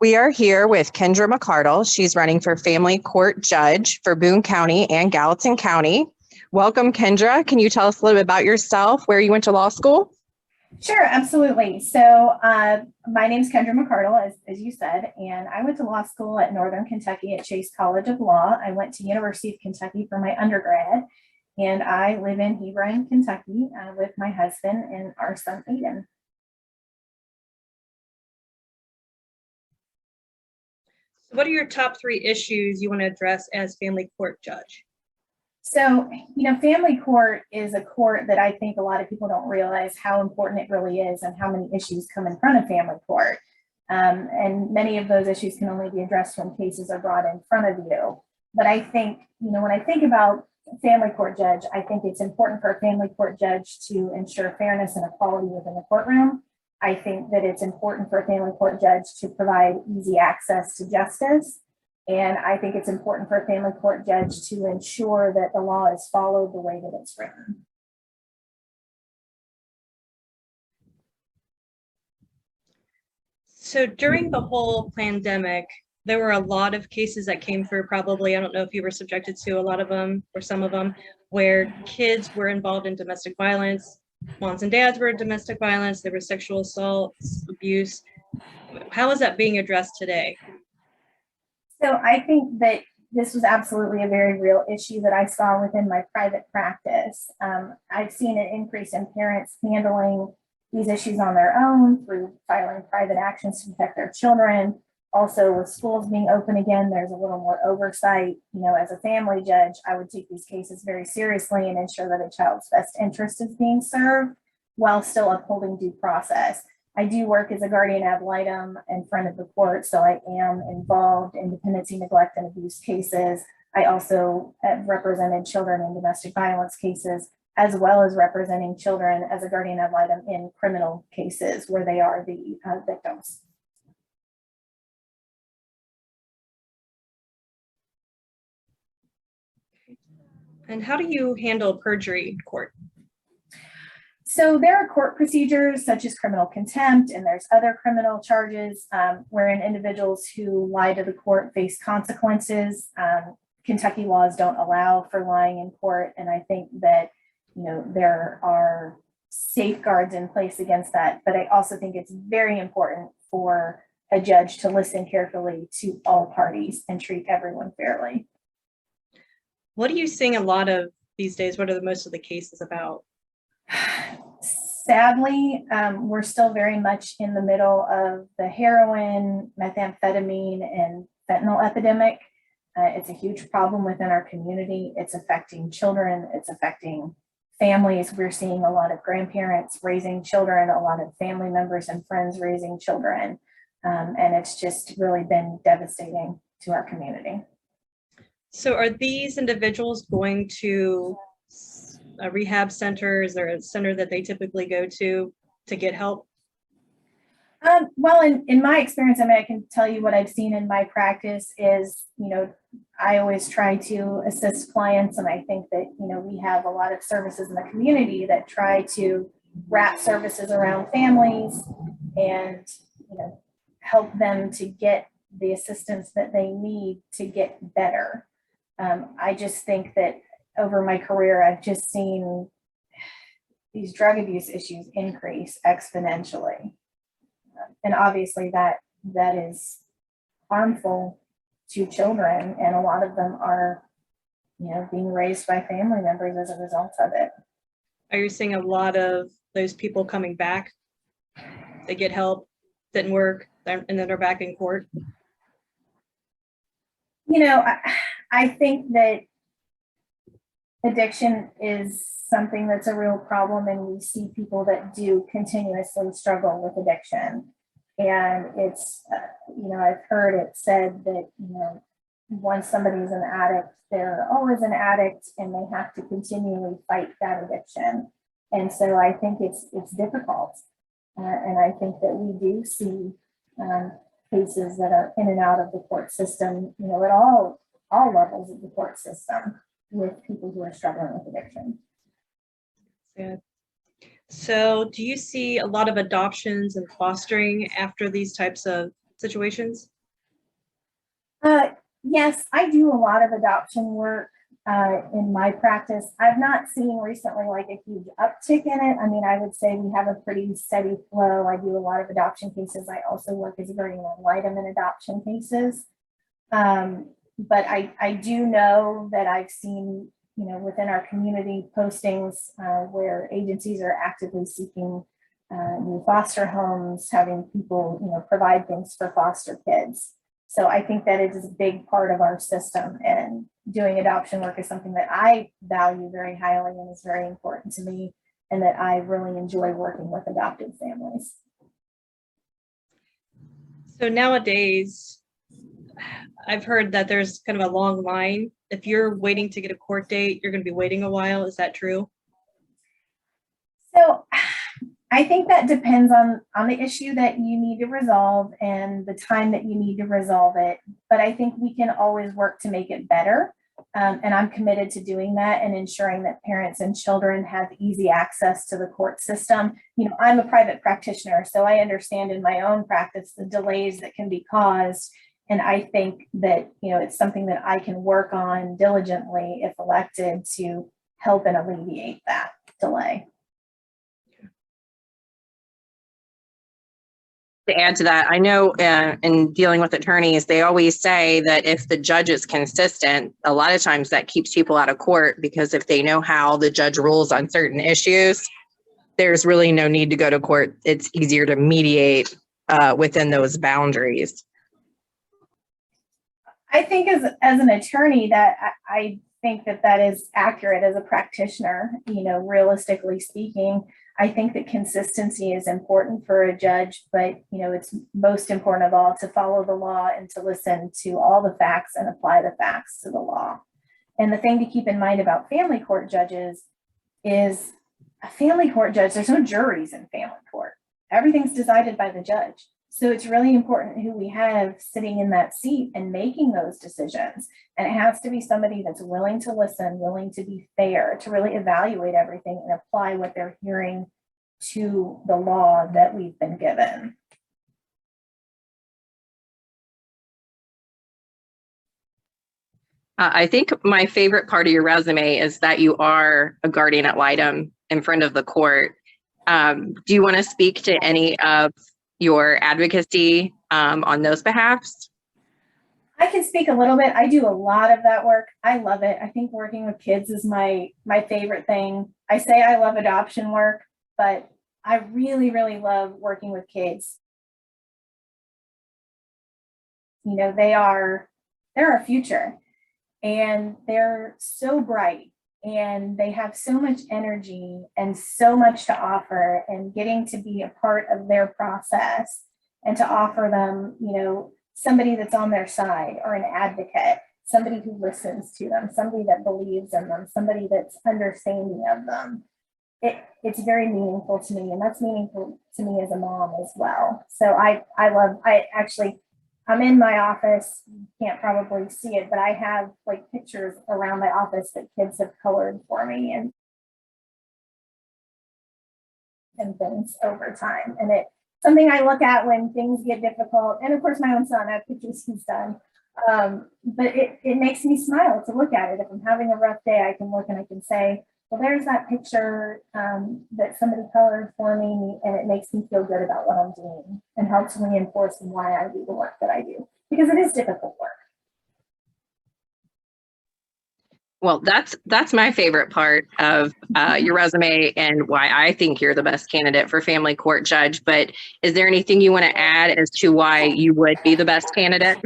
We are here with Kendra McCardle. She's running for family court judge for Boone County and Gallatin County. Welcome, Kendra. Can you tell us a little bit about yourself, where you went to law school? Sure, absolutely. So my name is Kendra McCardle, as you said, and I went to law school at Northern Kentucky at Chase College of Law. I went to University of Kentucky for my undergrad, and I live in Hebron, Kentucky with my husband and our son, Aiden. So what are your top 3 issues you want to address as family court judge? So, family court is a court that I think a lot of people don't realize how important it really is and how many issues come in front of family court. And many of those issues can only be addressed when cases are brought in front of you. But I think, when I think about family court judge, I think it's important for a family court judge to ensure fairness and equality within the courtroom. I think that it's important for a family court judge to provide easy access to justice. And I think it's important for a family court judge to ensure that the law is followed the way that it's written. So during the whole pandemic, there were a lot of cases that came through, probably, I don't know if you were subjected to a lot of them or some of them, where kids were involved in domestic violence, moms and dads were in domestic violence, there was sexual assault, abuse. How is that being addressed today? So I think that this was absolutely a very real issue that I saw within my private practice. I've seen an increase in parents handling these issues on their own through filing private actions to protect their children. Also, with schools being open again, there's a little more oversight. As a family judge, I would take these cases very seriously and ensure that a child's best interest is being served while still upholding due process. I do work as a guardian ad litem in front of the court, so I am involved in dependency, neglect, and abuse cases. I also have represented children in domestic violence cases, as well as representing children as a guardian ad litem in criminal cases where they are the victims. And how do you handle perjury in court? So there are court procedures such as criminal contempt, and there's other criminal charges wherein individuals who lie to the court face consequences. Kentucky laws don't allow for lying in court, and I think that there are safeguards in place against that. But I also think it's very important for a judge to listen carefully to all parties and treat everyone fairly. What are you seeing a lot of these days? What are most of the cases about? Sadly, we're still very much in the middle of the heroin, methamphetamine, and fentanyl epidemic. It's a huge problem within our community. It's affecting children. It's affecting families. We're seeing a lot of grandparents raising children, a lot of family members and friends raising children. And it's just really been devastating to our community. So are these individuals going to a rehab center? Is there a center that they typically go to get help? Well, in my experience, I can tell you what I've seen in my practice is, I always try to assist clients. And I think that, we have a lot of services in the community that try to wrap services around families and, help them to get the assistance that they need to get better. I just think that over my career, I've just seen these drug abuse issues increase exponentially. And obviously that is harmful to children, and a lot of them are, being raised by family members as a result of it. Are you seeing a lot of those people coming back? They get help, didn't work, and then they're back in court? I think that addiction is something that's a real problem, and we see people that do continuously struggle with addiction. And it's, I've heard it said that, once somebody's an addict, they're always an addict, and they have to continually fight that addiction. And so I think it's difficult. And I think that we do see cases that are in and out of the court system, at all levels of the court system, with people who are struggling with addiction. Yeah. So do you see a lot of adoptions and fostering after these types of situations? Yes, I do a lot of adoption work in my practice. I've not seen recently like a huge uptick in it. I mean, I would say we have a pretty steady flow. I do a lot of adoption cases. I also work as a guardian ad litem in adoption cases. But I do know that I've seen, within our community postings where agencies are actively seeking new foster homes, having people, provide things for foster kids. So I think that it is a big part of our system, and doing adoption work is something that I value very highly and is very important to me, and that I really enjoy working with adopted families. So nowadays, I've heard that there's kind of a long line. If you're waiting to get a court date, you're going to be waiting a while. Is that true? So I think that depends on the issue that you need to resolve and the time that you need to resolve it. But I think we can always work to make it better. And I'm committed to doing that and ensuring that parents and children have easy access to the court system. I'm a private practitioner, so I understand in my own practice the delays that can be caused. And I think that, it's something that I can work on diligently if elected to help and alleviate that delay. To add to that, I know in dealing with attorneys, they always say that if the judge is consistent, a lot of times that keeps people out of court, because if they know how the judge rules on certain issues, there's really no need to go to court. It's easier to mediate within those boundaries. I think as an attorney that I think that is accurate as a practitioner, realistically speaking. I think that consistency is important for a judge, but it's most important of all to follow the law and to listen to all the facts and apply the facts to the law. And the thing to keep in mind about family court judges is a family court judge, there's no juries in family court. Everything's decided by the judge. So it's really important who we have sitting in that seat and making those decisions. And it has to be somebody that's willing to listen, willing to be fair, to really evaluate everything and apply what they're hearing to the law that we've been given. I think my favorite part of your resume is that you are a guardian ad litem in front of the court. Do you want to speak to any of your advocacy on those behalfs? I can speak a little bit. I do a lot of that work. I love it. I think working with kids is my favorite thing. I say I love adoption work, but I really, really love working with kids. They're our future, and they're so bright, and they have so much energy and so much to offer, and getting to be a part of their process and to offer them, somebody that's on their side, or an advocate, somebody who listens to them, somebody that believes in them, somebody that's understanding of them. It's very meaningful to me, and that's meaningful to me as a mom as well. So I'm in my office. You can't probably see it, but I have like pictures around my office that kids have colored for me and things over time. And it's something I look at when things get difficult. And of course, my own son, I have pictures he's done. But it makes me smile to look at it. If I'm having a rough day, I can look and I can say, well, there's that picture that somebody colored for me, and it makes me feel good about what I'm doing and helps reinforce why I do the work that I do, because it is difficult work. Well, that's my favorite part of your resume and why I think you're the best candidate for family court judge. But is there anything you want to add as to why you would be the best candidate?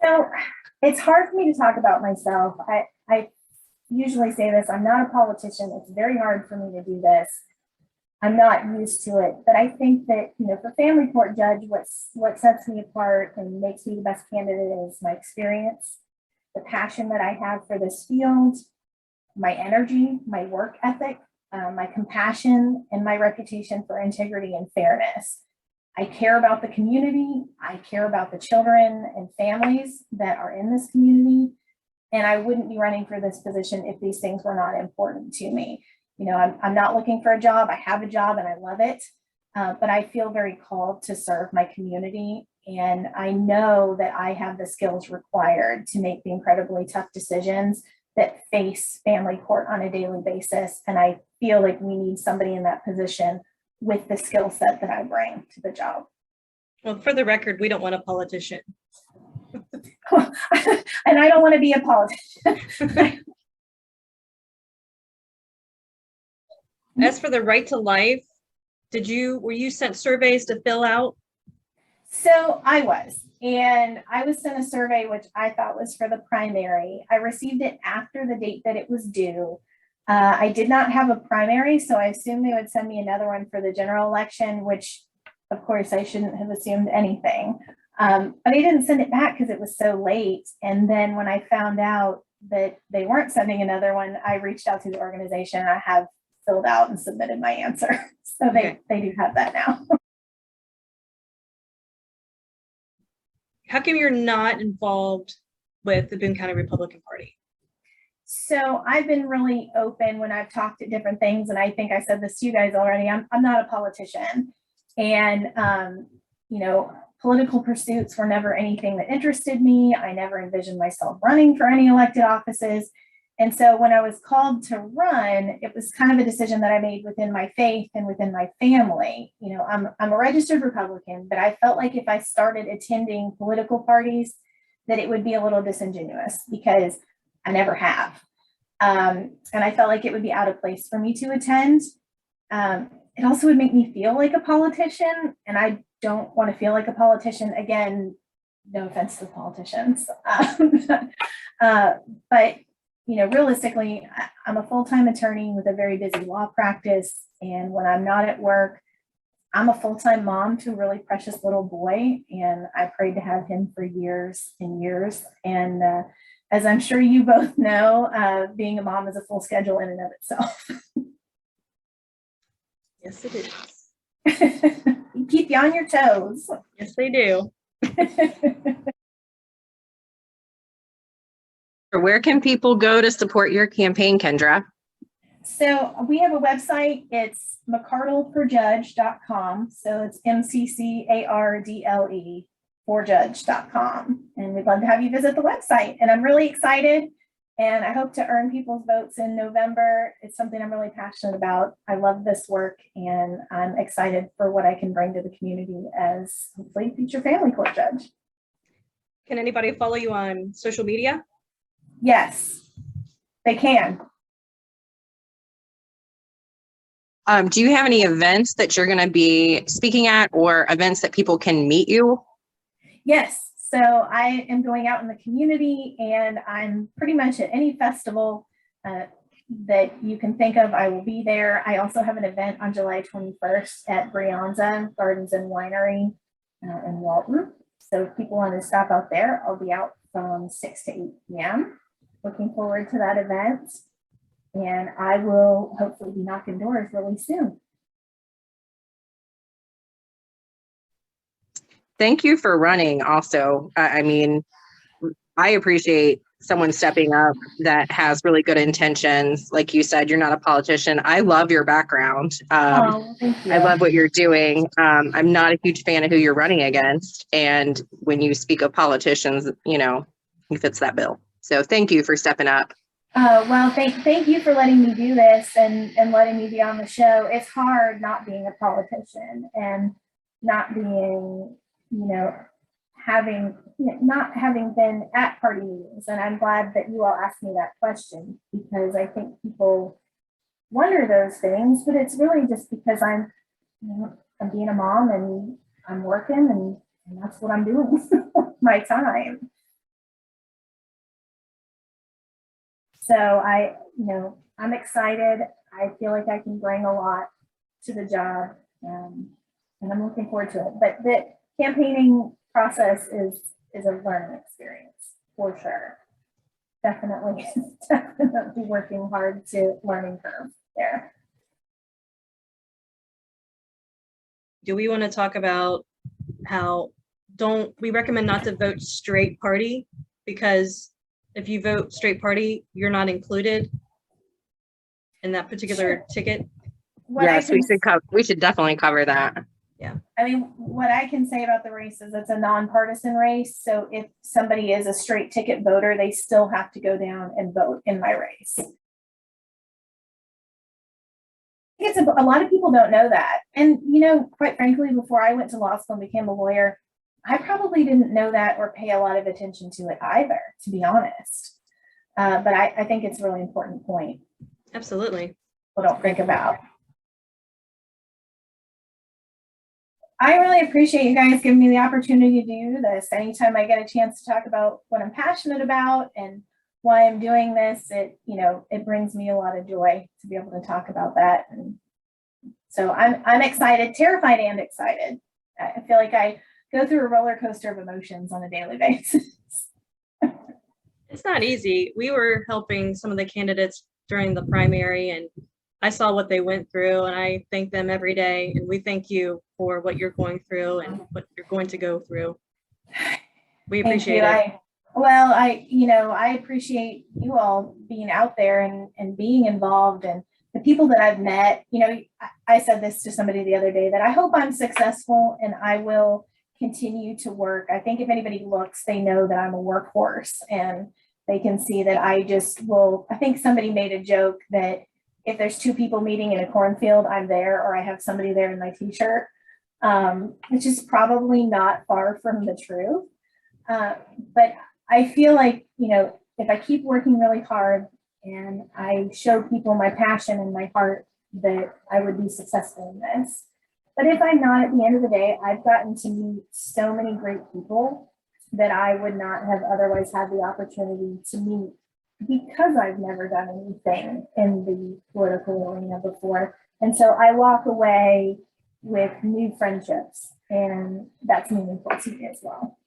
So it's hard for me to talk about myself. I usually say this, I'm not a politician. It's very hard for me to do this. I'm not used to it, but I think that, for family court judge, what sets me apart and makes me the best candidate is my experience, the passion that I have for this field, my energy, my work ethic, my compassion, and my reputation for integrity and fairness. I care about the community. I care about the children and families that are in this community. And I wouldn't be running for this position if these things were not important to me. You know, I'm not looking for a job. I have a job and I love it. But I feel very called to serve my community. And I know that I have the skills required to make the incredibly tough decisions that face family court on a daily basis. And I feel like we need somebody in that position with the skill set that I bring to the job. Well, for the record, we don't want a politician. And I don't want to be a politician. As for the right to life, were you sent surveys to fill out? So I was, and I was sent a survey, which I thought was for the primary. I received it after the date that it was due. I did not have a primary, so I assumed they would send me another one for the general election, which of course I shouldn't have assumed anything. But I didn't send it back because it was so late. And then when I found out that they weren't sending another one, I reached out to the organization. I have filled out and submitted my answer. So they do have that now. How come you're not involved with the Boone County Republican Party? So I've been really open when I've talked at different things. And I think I said this to you guys already. I'm not a politician. And, you know, political pursuits were never anything that interested me. I never envisioned myself running for any elected offices. And so when I was called to run, it was kind of a decision that I made within my faith and within my family. You know, I'm a registered Republican, but I felt like if I started attending political parties, that it would be a little disingenuous because I never have. And I felt like it would be out of place for me to attend. It also would make me feel like a politician, and I don't want to feel like a politician. Again, no offense to politicians. But you know, realistically, I'm a full-time attorney with a very busy law practice. And when I'm not at work, I'm a full-time mom to a really precious little boy. And I prayed to have him for years and years. And as I'm sure you both know, being a mom is a full schedule in and of itself. Yes, it is. Keep you on your toes. Yes, they do. Where can people go to support your campaign, Kendra? So we have a website. It's McCardleforjudge.com. So it's MCCARDLE forjudge.com. And we'd love to have you visit the website. And I'm really excited. And I hope to earn people's votes in November. It's something I'm really passionate about. I love this work, and I'm excited for what I can bring to the community as hopefully future family court judge. Can anybody follow you on social media? Yes, they can. Do you have any events that you're going to be speaking at, or events that people can meet you? Yes. So I am going out in the community, and I'm pretty much at any festival that you can think of. I will be there. I also have an event on July 21st at Brianza Gardens and Winery in Walton. So if people want to stop out there, I'll be out from 6 to 8 p.m. Looking forward to that event. And I will hopefully be knocking doors really soon. Thank you for running also. I mean, I appreciate someone stepping up that has really good intentions. Like you said, you're not a politician. I love your background. Thank you. I love what you're doing. I'm not a huge fan of who you're running against. And when you speak of politicians, you know, he fits that bill. So thank you for stepping up. Well, thank you for letting me do this and letting me be on the show. It's hard not being a politician and not being, you know, not having been at party meetings. And I'm glad that you all asked me that question, because I think people wonder those things, but it's really just because I'm being a mom and I'm working and that's what I'm doing with my time. So I'm excited. I feel like I can bring a lot to the job, and I'm looking forward to it. But the campaigning process is a learning experience for sure. Definitely working hard to learning curve there. Do we want to talk about how we recommend not to vote straight party, because if you vote straight party, you're not included in that particular ticket? What I Yes, we can- should we should definitely cover that. I mean, what I can say about the race is it's a nonpartisan race. So if somebody is a straight ticket voter, they still have to go down and vote in my race. It's a lot of people don't know that. And, you know, quite frankly, before I went to law school and became a lawyer, I probably didn't know that or pay a lot of attention to it either, to be honest. But I think it's a really important point. Absolutely. People don't think about. I really appreciate you guys giving me the opportunity to do this. Anytime I get a chance to talk about what I'm passionate about and why I'm doing this, it brings me a lot of joy to be able to talk about that. And so I'm excited, terrified and excited. I feel like I go through a roller coaster of emotions on a daily basis. It's not easy. We were helping some of the candidates during the primary, and I saw what they went through, and I thank them every day. And we thank you for what you're going through and what you're going to go through. We appreciate it. I appreciate you all being out there and being involved, and the people that I've met. You know, I said this to somebody the other day that I hope I'm successful and I will continue to work. I think if anybody looks, they know that I'm a workhorse, and they can see that I just will. I think somebody made a joke that if there's two people meeting in a cornfield, I'm there, or I have somebody there in my t-shirt, which is probably not far from the truth. But I feel like, you know, if I keep working really hard and I show people my passion and my heart, that I would be successful in this. But if I'm not, at the end of the day, I've gotten to meet so many great people that I would not have otherwise had the opportunity to meet, because I've never done anything in the political arena before. And so I walk away with new friendships, and that's meaningful to me as well.